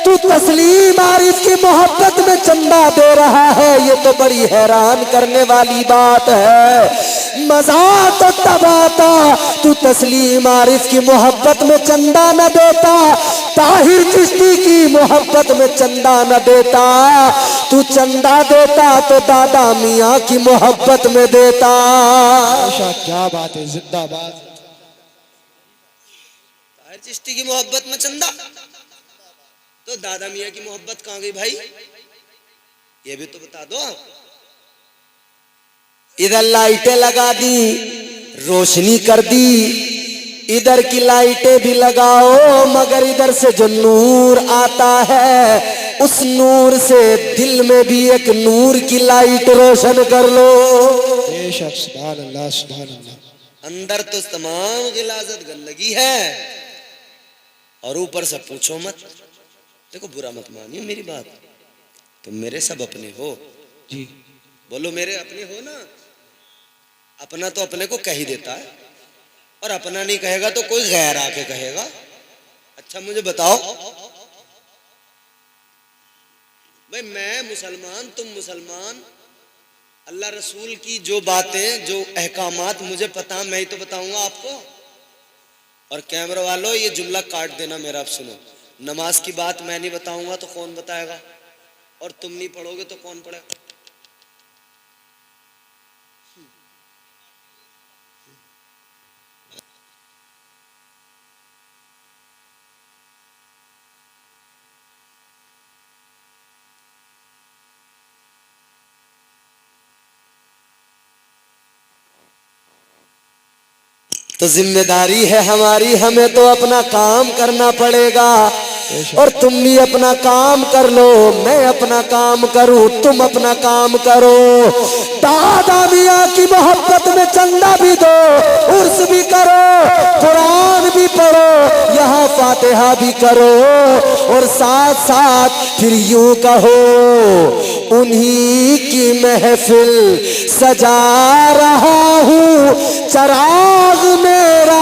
تو تسلیم عارف کی محبت میں چندہ دے رہا ہے، یہ تو بڑی حیران کرنے والی بات ہے. مزہ تو تب آتا تو تسلیم عارف کی محبت میں چندہ نہ دیتا، طاہر چشتی کی محبت میں چندہ نہ دیتا. تو چندہ دیتا تو دادا میاں کی محبت میں دیتا. کیا بات ہے، زندہ باد. طاہر چشتی کی محبت میں چندہ تو دادا میاں کی محبت کہاں گئی بھائی؟ یہ بھی تو بتا دو. ادھر لائٹیں لگا دی، روشنی کر دی، ادھر کی لائٹیں بھی لگاؤ، مگر ادھر سے جو نور آتا ہے اس نور سے دل میں بھی ایک نور کی لائٹ روشن کر لو. بے شک. سبحان اللہ سبحان اللہ. اندر تو تمام غلاظت گندگی ہے، اور اوپر سے پوچھو مت. دیکھو برا مت مانیے میری بات، تم میرے سب اپنے ہو. جی بولو میرے اپنے ہو نا. اپنا تو اپنے کو کہہ ہی دیتا ہے، اور اپنا نہیں کہے گا تو کوئی غیر آ کے کہے گا. اچھا مجھے بتاؤ بھائی، میں مسلمان، تم مسلمان، اللہ رسول کی جو باتیں، جو احکامات مجھے پتا، میں ہی تو بتاؤں گا آپ کو. اور کیمرہ والوں یہ جملہ کاٹ دینا میرا، اب سنو. نماز کی بات میں نہیں بتاؤں گا تو کون بتائے گا؟ اور تم نہیں پڑھو گے تو کون پڑھے گا؟ تو ذمہ داری ہے ہماری، ہمیں تو اپنا کام کرنا پڑے گا. اور تم بھی اپنا کام کر لو، میں اپنا کام کروں، تم اپنا کام کرو. دادا میاں کی محبت میں چندہ بھی دو، عرس بھی کرو، قرآن بھی پڑھو، یہاں فاتحہ بھی کرو، اور ساتھ ساتھ پھر یوں کہو انہی کی محفل سجا رہا ہوں، چراغ میرا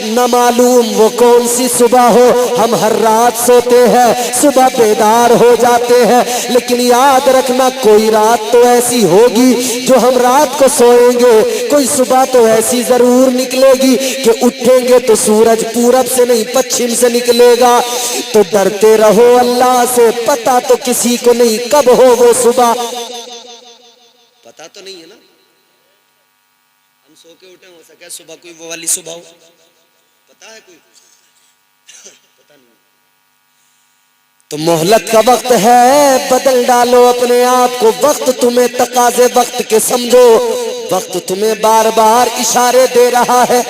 نہ معلوم وہ کون سی صبح ہو، ہم ہر رات سوتے ہیں، صبح بیدار ہو جاتے ہیں، لیکن یاد رکھنا کوئی رات تو ایسی ہوگی جو ہم رات کو سوئیں گے، کوئی صبح تو ایسی ضرور نکلے گی کہ اٹھیں گے تو سورج پورب سے نہیں پچھم سے نکلے گا۔ تو ڈرتے رہو اللہ سے، پتہ تو کسی کو نہیں کب ہو وہ صبح۔ پتا تو نہیں ہے نا، ہم سو کے اٹھے، ہو سکے صبح کوئی وہ والی صبح ہو، پتا ہے کوئی؟ پتا نہیں۔ تو مہلت کا وقت ہے، بدل ڈالو اپنے آپ کو، وقت تمہیں تقاضے وقت کے سمجھو، وقت تمہیں بار بار اشارے دے رہا ہے۔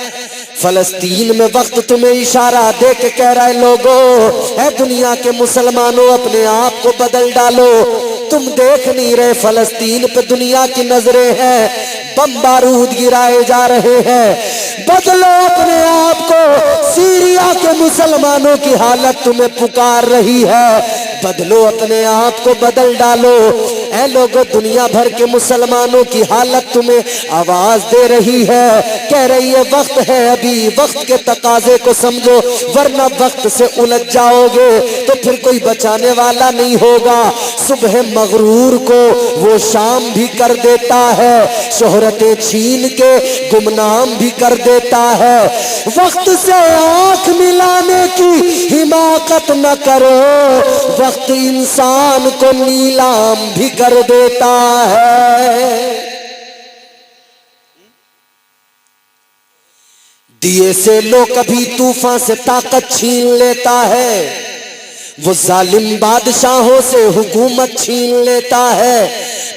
فلسطین میں وقت تمہیں اشارہ دے کے کہہ رہا ہے لوگو، اے دنیا کے مسلمانوں اپنے آپ کو بدل ڈالو۔ تم دیکھ نہیں رہے فلسطین پہ دنیا کی نظریں ہیں، بم بارود گرائے جا رہے ہیں، بدلو اپنے آپ کو۔ سیریا کے مسلمانوں کی حالت تمہیں پکار رہی ہے، بدلو اپنے آپ کو، بدل ڈالو۔ اے لوگو دنیا بھر کے مسلمانوں کی حالت تمہیں آواز دے رہی ہے، کہہ رہی ہے وقت ہے ابھی، وقت کے تقاضے کو سمجھو، ورنہ وقت سے الجھ جاؤ گے تو پھر کوئی بچانے والا نہیں ہوگا۔ صبح مغرور کو وہ شام بھی کر دیتا ہے، شہرتیں چھین کے گمنام بھی کر دیتا ہے۔ وقت سے آنکھ ملانے کی حماقت نہ کرو، وقت انسان کو نیلام بھی کر دیتا ہے۔ دیے سے لو کبھی طوفان سے طاقت چھین لیتا ہے، وہ ظالم بادشاہوں سے حکومت چھین لیتا ہے۔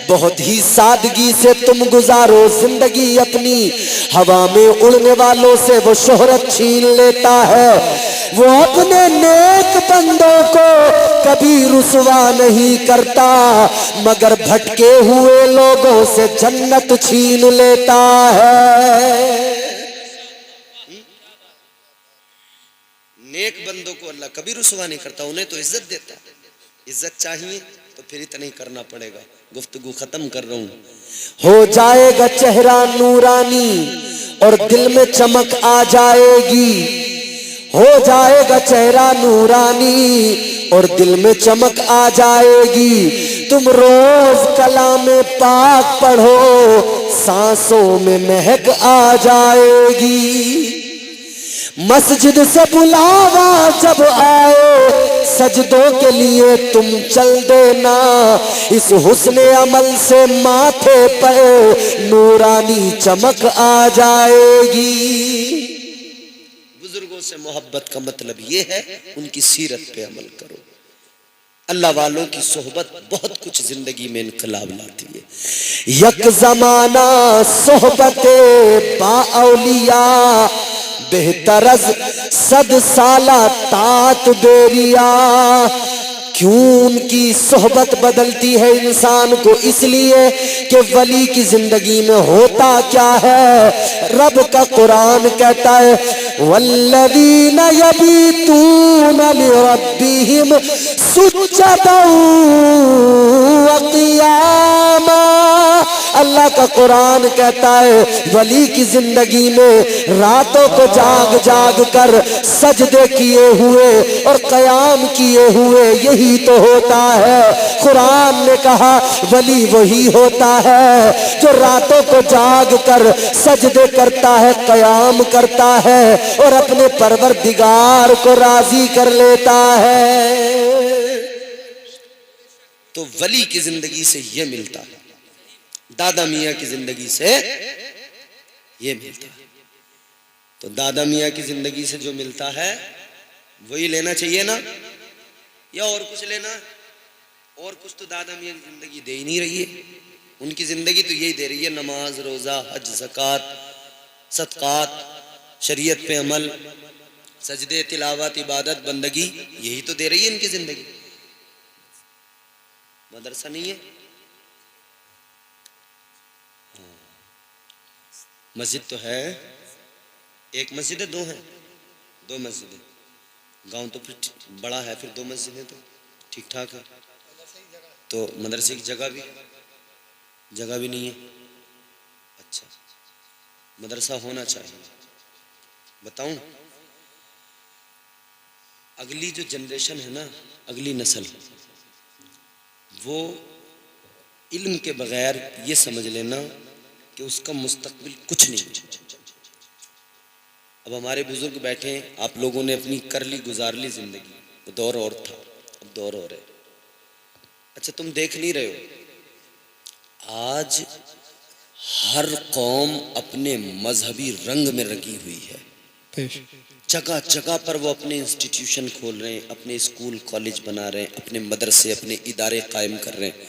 بہت ہی سادگی سے تم گزارو زندگی اپنی، ہوا میں اڑنے والوں سے وہ شہرت چھین لیتا ہے۔ وہ اپنے نیک بندوں کو کبھی رسوا نہیں کرتا، مگر بھٹکے ہوئے لوگوں سے جنت چھین لیتا ہے۔ نیک بندوں کو اللہ کبھی رسوا نہیں کرتا، انہیں تو عزت دیتا ہے۔ عزت چاہیے تو پھر اتنا ہی کرنا پڑے گا۔ گفتگو ختم کر رہا ہوں۔ ہو جائے گا چہرہ نورانی اور دل میں چمک آ جائے گی، ہو جائے گا چہرہ نورانی اور دل میں چمک آ جائے گی۔ تم روز کلام پاک پڑھو، سانسوں میں مہک آ جائے گی۔ مسجد سے بلاوا جب آئے، سجدوں کے لیے تم چل دینا، اس حسن عمل سے ماتھے پر نورانی چمک آ جائے گی۔ بزرگوں سے محبت کا مطلب یہ ہے ان کی سیرت پہ عمل کرو۔ اللہ والوں کی صحبت بہت کچھ زندگی میں انقلاب لاتی ہے۔ یک زمانہ صحبت با اولیاء، بہتر از 100 سالہ طاعت بیریا۔ کیوں ان کی صحبت بدلتی ہے انسان کو؟ اس لیے کہ ولی کی زندگی میں ہوتا کیا ہے؟ رب کا قرآن کہتا ہے والذین یبیتون لربہم سجدا وقیاما۔ اللہ کا قرآن کہتا ہے ولی کی زندگی میں راتوں کو جاگ جاگ کر سجدے کیے ہوئے اور قیام کیے ہوئے یہی تو ہوتا ہے۔ قرآن نے کہا ولی وہی ہوتا ہے جو راتوں کو جاگ کر سجدے کرتا ہے، قیام کرتا ہے اور اپنے پروردگار کو راضی کر لیتا ہے۔ تو ولی کی زندگی سے یہ ملتا ہے، دادا میاں کی زندگی سے یہ ملتا ہے۔ تو دادا میاں کی زندگی سے جو ملتا ہے وہی لینا چاہیے نا، یا اور کچھ لینا؟ اور کچھ تو دادا میاں کی زندگی دے ہی نہیں رہی ہے۔ ان کی زندگی تو یہی دے رہی ہے، نماز، روزہ، حج، زکوٰۃ، صدقات، شریعت پہ عمل، سجدے، تلاوت، عبادت، بندگی، یہی تو دے رہی ہے ان کی زندگی۔ مدرسہ نہیں ہے، مسجد تو ہے، ایک مسجد ہے، دو ہیں، دو مسجدیں، گاؤں تو پھر بڑا ہے، پھر دو مسجدیں تو ٹھیک ٹھاک ہے۔ تو مدرسے کی جگہ بھی نہیں ہے۔ اچھا، مدرسہ ہونا چاہیے. بتاؤں اگلی جو جنریشن ہے نا، اگلی نسل، وہ علم کے بغیر یہ سمجھ لینا کہ اس کا مستقبل کچھ نہیں. اب ہمارے بزرگ بیٹھے ہیں، آپ لوگوں نے اپنی کر لی گزار لی زندگی، وہ دور اور تھا، اب دور اور ہے. اچھا تم دیکھ نہیں رہے ہو آج ہر قوم اپنے مذہبی رنگ میں رنگی ہوئی ہے. جگہ جگہ پر وہ اپنے انسٹیٹیوشن کھول رہے ہیں، اپنے اسکول کالج بنا رہے ہیں، اپنے مدرسے اپنے ادارے قائم کر رہے ہیں.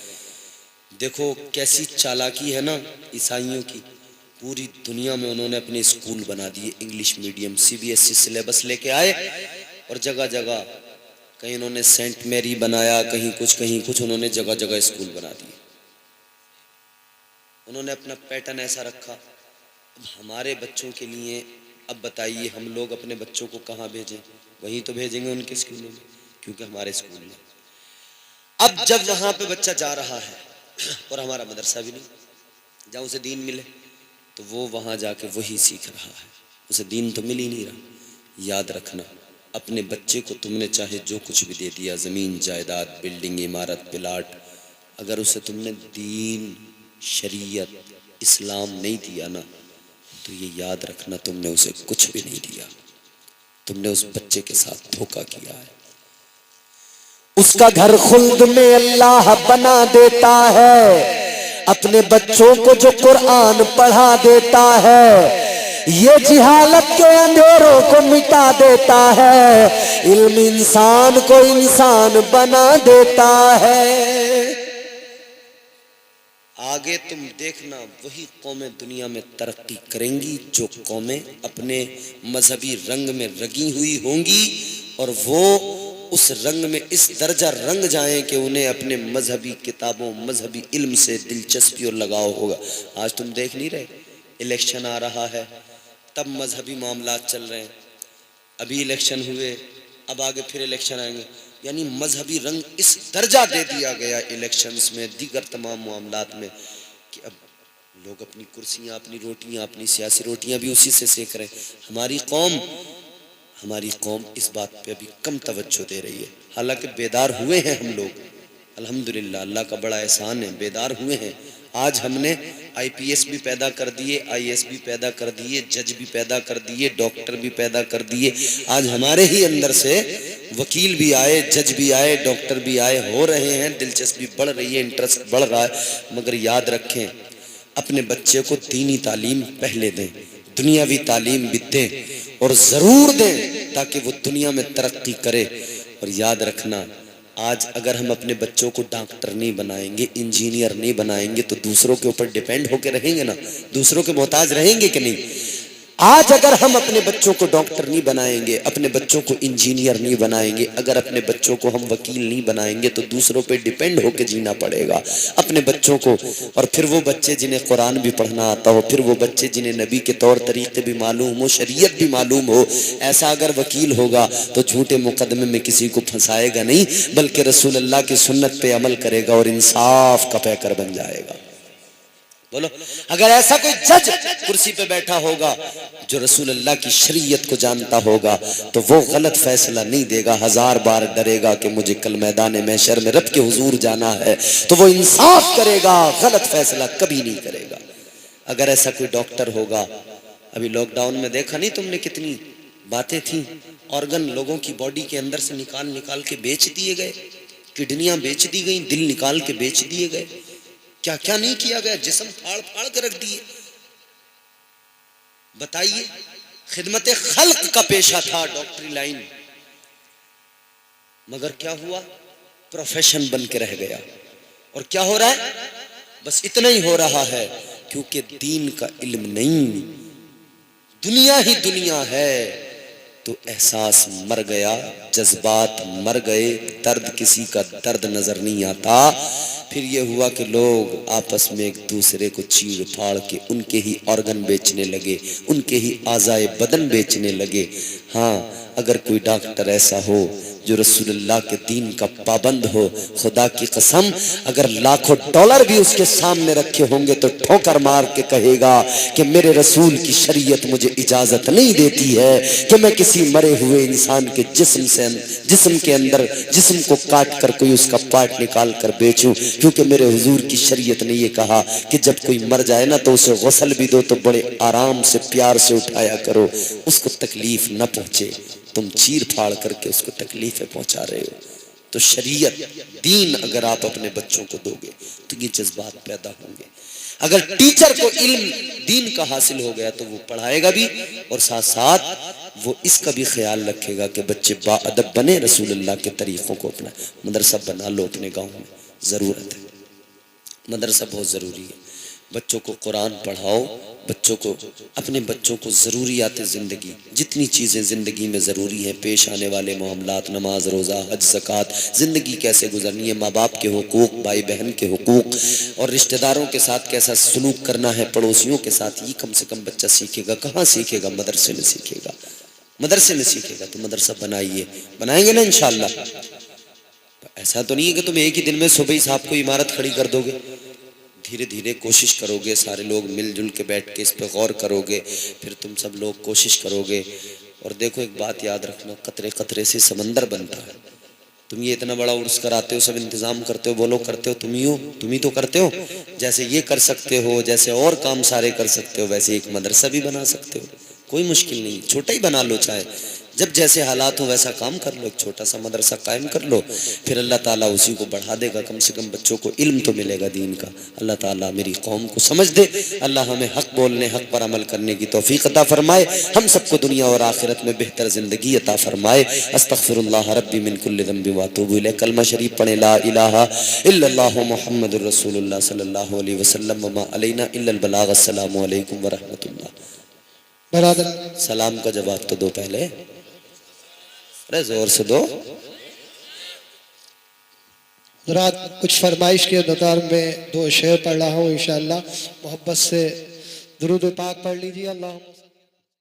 دیکھو کیسی چالاکی ہے نا عیسائیوں کی، پوری دنیا میں انہوں نے اپنے اسکول بنا دیے، انگلش میڈیم CBSE سلیبس لے کے آئے، اور جگہ جگہ کہیں انہوں نے سینٹ میری بنایا، کہیں کچھ انہوں نے جگہ جگہ اسکول بنا دیے. انہوں نے اپنا پیٹرن ایسا رکھا. اب ہمارے بچوں کے لیے اب بتائیے ہم لوگ اپنے بچوں کو کہاں بھیجیں؟ وہیں تو بھیجیں گے ان کے اسکولوں میں، کیونکہ ہمارے اسکول میں. اب جب وہاں پہ بچہ جا رہا ہے اور ہمارا مدرسہ بھی نہیں جہاں اسے دین ملے، تو وہ وہاں جا کے وہی سیکھ رہا ہے، اسے دین تو مل ہی نہیں رہا. یاد رکھنا اپنے بچے کو تم نے چاہے جو کچھ بھی دے دیا، زمین جائیداد بلڈنگ عمارت پلاٹ، اگر اسے تم نے دین شریعت اسلام نہیں دیا نا، تو یہ یاد رکھنا تم نے اسے کچھ بھی نہیں دیا، تم نے اس بچے کے ساتھ دھوکہ کیا ہے. اس کا گھر خلد میں اللہ بنا دیتا ہے اپنے بچوں کو جو قرآن پڑھا دیتا ہے. یہ جہالت کے اندھیروں کو مٹا دیتا ہے، علم انسان کو انسان بنا دیتا ہے. آگے تم دیکھنا وہی قومیں دنیا میں ترقی کریں گی جو قومیں اپنے مذہبی رنگ میں رنگی ہوئی ہوں گی، اور وہ اس رنگ میں اس درجہ رنگ جائیں کہ انہیں اپنے مذہبی کتابوں مذہبی علم سے دلچسپی اور لگاؤ ہوگا. آج تم دیکھ نہیں رہے الیکشن آ رہا ہے، تب مذہبی معاملات چل رہے ہیں، ابھی الیکشن ہوئے، اب آگے پھر الیکشن آئیں گے. یعنی مذہبی رنگ اس درجہ دے دیا گیا الیکشنز میں، دیگر تمام معاملات میں، کہ اب لوگ اپنی کرسیاں اپنی روٹیاں اپنی سیاسی روٹیاں بھی اسی سے سیکھ رہے ہیں. ہماری قوم اس بات پہ ابھی کم توجہ دے رہی ہے. حالانکہ بیدار ہوئے ہیں ہم لوگ، الحمدللہ اللہ کا بڑا احسان ہے، بیدار ہوئے ہیں. آج ہم نے IPS بھی پیدا کر دیے، IAS بھی پیدا کر دیے، جج بھی پیدا کر دیے، ڈاکٹر بھی پیدا کر دیے. آج ہمارے ہی اندر سے وکیل بھی آئے، جج بھی آئے، ڈاکٹر بھی آئے، ہو رہے ہیں، دلچسپی بڑھ رہی ہے، انٹرسٹ بڑھ رہا ہے. مگر یاد رکھیں اپنے بچے کو دینی تعلیم پہلے دیں، دنیاوی تعلیم بھی دیں، اور ضرور دیں تاکہ وہ دنیا میں ترقی کرے. اور یاد رکھنا آج اگر ہم اپنے بچوں کو ڈاکٹر نہیں بنائیں گے، انجینئر نہیں بنائیں گے، تو دوسروں کے اوپر ڈیپینڈ ہو کے رہیں گے نا، دوسروں کے محتاج رہیں گے کہ نہیں. آج اگر ہم اپنے بچوں کو ڈاکٹر نہیں بنائیں گے، اپنے بچوں کو انجینئر نہیں بنائیں گے، اگر اپنے بچوں کو ہم وکیل نہیں بنائیں گے، تو دوسروں پہ ڈیپینڈ ہو کے جینا پڑے گا. اپنے بچوں کو، اور پھر وہ بچے جنہیں قرآن بھی پڑھنا آتا ہو، پھر وہ بچے جنہیں نبی کے طور طریقے بھی معلوم ہو، شریعت بھی معلوم ہو، ایسا اگر وکیل ہوگا تو جھوٹے مقدمے میں کسی کو پھنسائے گا نہیں، بلکہ رسول اللہ کی سنت پہ عمل کرے گا اور انصاف کا پیکر بن جائے گا. بولو اگر ایسا کوئی جج کرسی پہ بیٹھا ہوگا جو رسول اللہ کی شریعت کو جانتا ہوگا، تو وہ غلط فیصلہ نہیں دے گا، 1000 بار ڈرے گا کہ مجھے کل میدان محشر میں رب کے حضور جانا ہے، تو وہ انصاف کرے گا، غلط فیصلہ کبھی نہیں کرے گا. اگر ایسا کوئی ڈاکٹر ہوگا، ابھی لاک ڈاؤن میں دیکھا نہیں تم نے کتنی باتیں تھیں، آرگن لوگوں کی باڈی کے اندر سے نکال کے بیچ دیے گئے، کڈنیاں بیچ دی گئیں، دل نکال کے بیچ دیے گئے، کیا کیا نہیں کیا گیا، جسم پھاڑ پھاڑ کے رکھ دیے. بتائیے خدمت خلق کا پیشہ تھا ڈاکٹری لائن، مگر کیا ہوا، پروفیشن بن کے رہ گیا. اور کیا ہو رہا ہے، بس اتنا ہی ہو رہا ہے، کیونکہ دین کا علم نہیں، دنیا ہی دنیا ہے، تو احساس مر گیا، جذبات مر گئے، درد کسی کا درد نظر نہیں آتا. پھر یہ ہوا کہ لوگ آپس میں ایک دوسرے کو چیڑ پھاڑ کے ان کے ہی آرگن بیچنے لگے، ان کے ہی اعضائے بدن بیچنے لگے. ہاں اگر کوئی ڈاکٹر ایسا ہو جو رسول اللہ کے دین کا پابند ہو، خدا کی قسم اگر لاکھوں ڈالر بھی اس کے سامنے رکھے ہوں گے تو ٹھوکر مار کے کہے گا کہ میرے رسول کی شریعت مجھے اجازت نہیں دیتی ہے کہ میں کسی مرے ہوئے انسان کے جسم کے اندر جسم کو کاٹ کر کوئی اس کا پارٹ نکال کر بیچوں، کیونکہ میرے حضور کی شریعت نے یہ کہا کہ جب کوئی مر جائے نا تو اسے غسل بھی دو تو بڑے آرام سے پیار سے اٹھایا کرو، اس کو تکلیف نہ پہنچے، تم چیر پھاڑ کر کے اس کو تکلیفیں پہنچا رہے ہو۔ تو شریعت دین اگر آپ اپنے بچوں کو دو گے تو یہ جذبات پیدا ہوں گے۔ اگر ٹیچر کو علم دین کا حاصل ہو گیا تو وہ پڑھائے گا بھی اور ساتھ ساتھ وہ اس کا بھی خیال رکھے گا کہ بچے با ادب بنے، رسول اللہ کے طریقوں کو اپنا مدرسہ بنا لو اپنے گاؤں میں، ضرورت ہے، مدرسہ بہت ضروری ہے۔ بچوں کو قرآن پڑھاؤ، بچوں کو اپنے بچوں کو ضروریات زندگی جتنی چیزیں زندگی میں ضروری ہیں، پیش آنے والے معاملات، نماز، روزہ، حج، زکوٰۃ، زندگی کیسے گزرنی ہے، ماں باپ کے حقوق، بھائی بہن کے حقوق اور رشتہ داروں کے ساتھ کیسا سلوک کرنا ہے، پڑوسیوں کے ساتھ، یہ کم سے کم بچہ سیکھے گا۔ کہاں سیکھے گا؟ مدرسے میں سیکھے گا، مدرسے میں سیکھے گا۔ تو مدرسہ بنائیے، بنائیں گے نا انشاءاللہ؟ ایسا تو نہیں ہے کہ تم ایک ہی دن میں صبح ہی صاحب کو عمارت کھڑی کر دو گے، دھیرے دھیرے کوشش کرو گے، سارے لوگ مل جل کے بیٹھ کے اس پہ غور کرو گے، پھر تم سب لوگ کوشش کرو گے۔ اور دیکھو ایک بات یاد رکھنا، قطرے قطرے سے سمندر بنتا ہے۔ تم یہ اتنا بڑا عرس کراتے ہو، سب انتظام کرتے ہو، وہ لوگ کرتے ہو، تم ہی تو کرتے ہو۔ جیسے یہ کر سکتے ہو، جیسے اور کام سارے کر سکتے ہو، ویسے ایک مدرسہ بھی بنا سکتے ہو، کوئی مشکل نہیں، چھوٹا ہی بنا لو، چاہے جب جیسے حالات ہو ویسا کام کر لو، ایک چھوٹا سا مدرسہ قائم کر لو، پھر اللہ تعالیٰ اسی کو بڑھا دے گا، کم سے کم بچوں کو علم تو ملے گا دین کا۔ اللہ تعالیٰ میری قوم کو سمجھ دے، اللہ ہمیں حق بولنے، حق پر عمل کرنے کی توفیق عطا فرمائے، ہم سب کو دنیا اور آخرت میں بہتر زندگی عطا فرمائے۔ استغفر اللہ ربی من کل ذنب واتوب الیہ۔ کلمہ شریف پڑھیں، لا الہ الا اللہ محمد الرسول اللہ صلی اللہ علیہ وسلم، وما علینا الا البلاغ۔ السلام علیکم ورحمۃ اللہ۔ برادر سلام کا جواب تو دو پہلے، ارے زور سے دو۔ حضرات کچھ فرمائش کے دربار میں 2 شعر پڑھ رہا ہوں، انشاءاللہ محبت سے درود پاک پڑھ لیجیے۔ اللہم